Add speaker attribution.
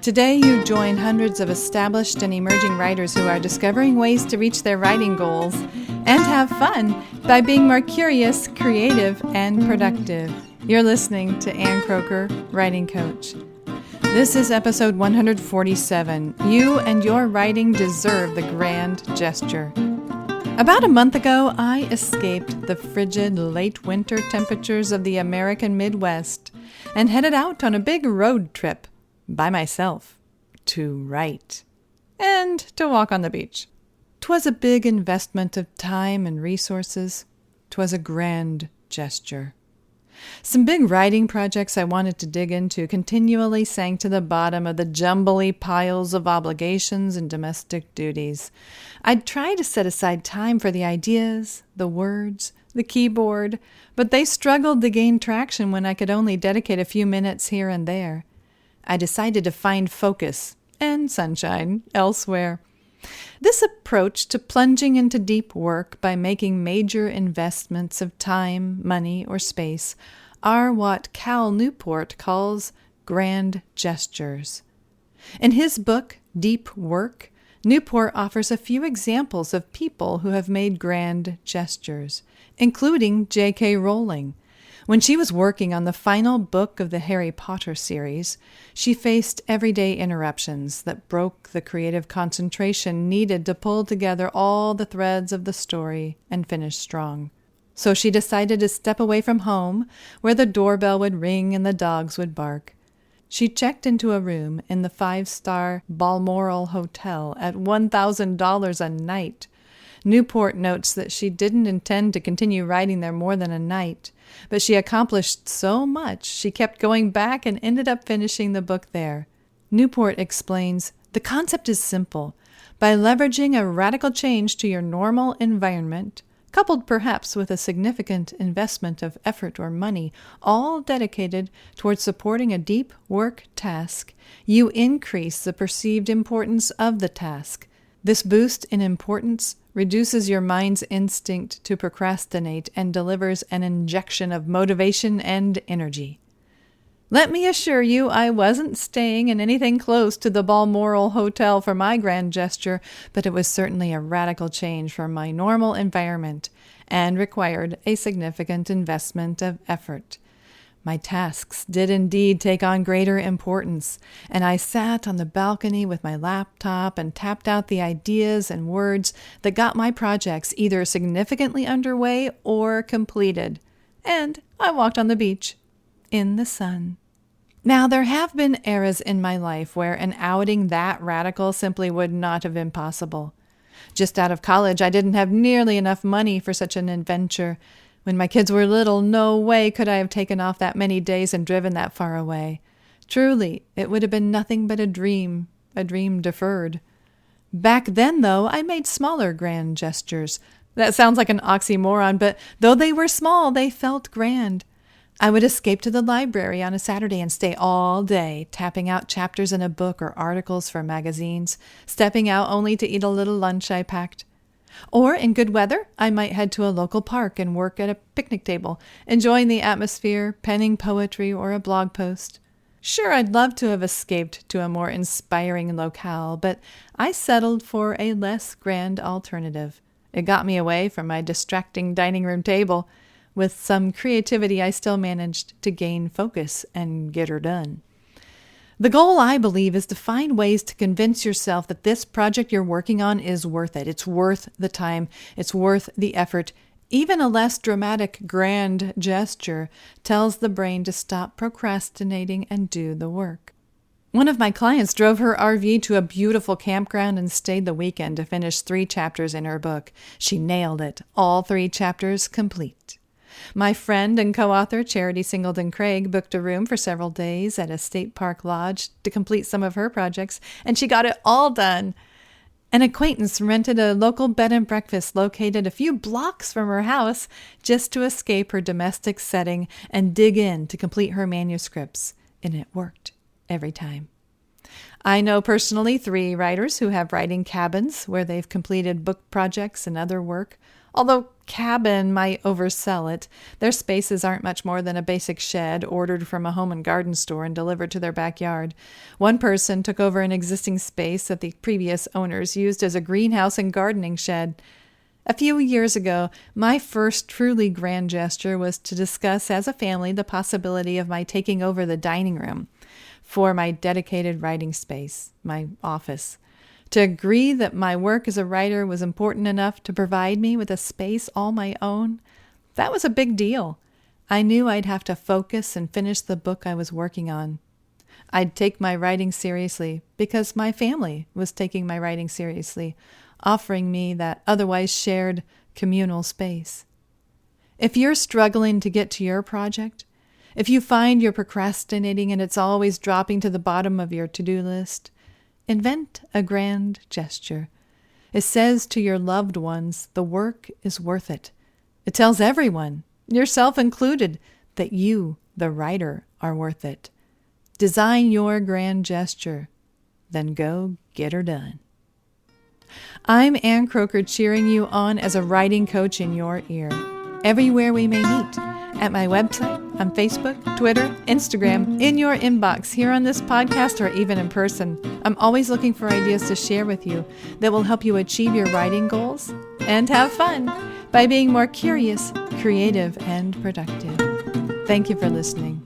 Speaker 1: Today, you join hundreds of established and emerging writers who are discovering ways to reach their writing goals and have fun by being more curious, creative, and productive. You're listening to Ann Croker, Writing Coach. This is episode 147. You and your writing deserve the grand gesture. About a month ago, I escaped the frigid late winter temperatures of the American Midwest and headed out on a big road trip by myself to write and to walk on the beach. 'Twas a big investment of time and resources. 'Twas a grand gesture. Some big writing projects I wanted to dig into continually sank to the bottom of the jumbly piles of obligations and domestic duties. I'd try to set aside time for the ideas, the words, the keyboard, but they struggled to gain traction when I could only dedicate a few minutes here and there. I decided to find focus and sunshine elsewhere. This approach to plunging into deep work by making major investments of time, money, or space are what Cal Newport calls grand gestures. In his book, Deep Work, Newport offers a few examples of people who have made grand gestures, including J.K. Rowling. When she was working on the final book of the Harry Potter series, she faced everyday interruptions that broke the creative concentration needed to pull together all the threads of the story and finish strong. So she decided to step away from home, where the doorbell would ring and the dogs would bark. She checked into a room in the 5-star Balmoral Hotel at $1,000 a night. Newport notes that she didn't intend to continue writing there more than a night, but she accomplished so much she kept going back and ended up finishing the book there. Newport explains, "The concept is simple. By leveraging a radical change to your normal environment, coupled perhaps with a significant investment of effort or money, all dedicated towards supporting a deep work task, you increase the perceived importance of the task. This boost in importance reduces your mind's instinct to procrastinate and delivers an injection of motivation and energy." Let me assure you, I wasn't staying in anything close to the Balmoral Hotel for my grand gesture, but it was certainly a radical change from my normal environment and required a significant investment of effort. My tasks did indeed take on greater importance, and I sat on the balcony with my laptop and tapped out the ideas and words that got my projects either significantly underway or completed. And I walked on the beach in the sun. Now, there have been eras in my life where an outing that radical simply would not have been possible. Just out of college, I didn't have nearly enough money for such an adventure. When my kids were little, no way could I have taken off that many days and driven that far away. Truly, it would have been nothing but a dream deferred. Back then, though, I made smaller grand gestures. That sounds like an oxymoron, but though they were small, they felt grand. I would escape to the library on a Saturday and stay all day, tapping out chapters in a book or articles for magazines, stepping out only to eat a little lunch I packed. Or, in good weather, I might head to a local park and work at a picnic table, enjoying the atmosphere, penning poetry or a blog post. Sure, I'd love to have escaped to a more inspiring locale, but I settled for a less grand alternative. It got me away from my distracting dining room table. With some creativity, I still managed to gain focus and get her done. The goal, I believe, is to find ways to convince yourself that this project you're working on is worth it. It's worth the time. It's worth the effort. Even a less dramatic grand gesture tells the brain to stop procrastinating and do the work. One of my clients drove her RV to a beautiful campground and stayed the weekend to finish 3 chapters in her book. She nailed it. All 3 chapters complete. My friend and co-author Charity Singleton Craig booked a room for several days at a state park lodge to complete some of her projects, and she got it all done. An acquaintance rented a local bed and breakfast located a few blocks from her house just to escape her domestic setting and dig in to complete her manuscripts, and it worked every time. I know personally 3 writers who have writing cabins where they've completed book projects and other work, although cabin might oversell it. Their spaces aren't much more than a basic shed ordered from a home and garden store and delivered to their backyard. One person took over an existing space that the previous owners used as a greenhouse and gardening shed. A few years ago, my first truly grand gesture was to discuss as a family the possibility of my taking over the dining room for my dedicated writing space, my office. To agree that my work as a writer was important enough to provide me with a space all my own, that was a big deal. I knew I'd have to focus and finish the book I was working on. I'd take my writing seriously because my family was taking my writing seriously, offering me that otherwise shared communal space. If you're struggling to get to your project, if you find you're procrastinating and it's always dropping to the bottom of your to-do list, invent a grand gesture. It says to your loved ones, the work is worth it. It tells everyone, yourself included, that you, the writer, are worth it. Design your grand gesture, then go get her done. I'm Ann Croker, cheering you on as a writing coach in your ear, everywhere we may meet, at my website, on Facebook, Twitter, Instagram, in your inbox, here on this podcast, or even in person. I'm always looking for ideas to share with you that will help you achieve your writing goals and have fun by being more curious, creative, and productive. Thank you for listening.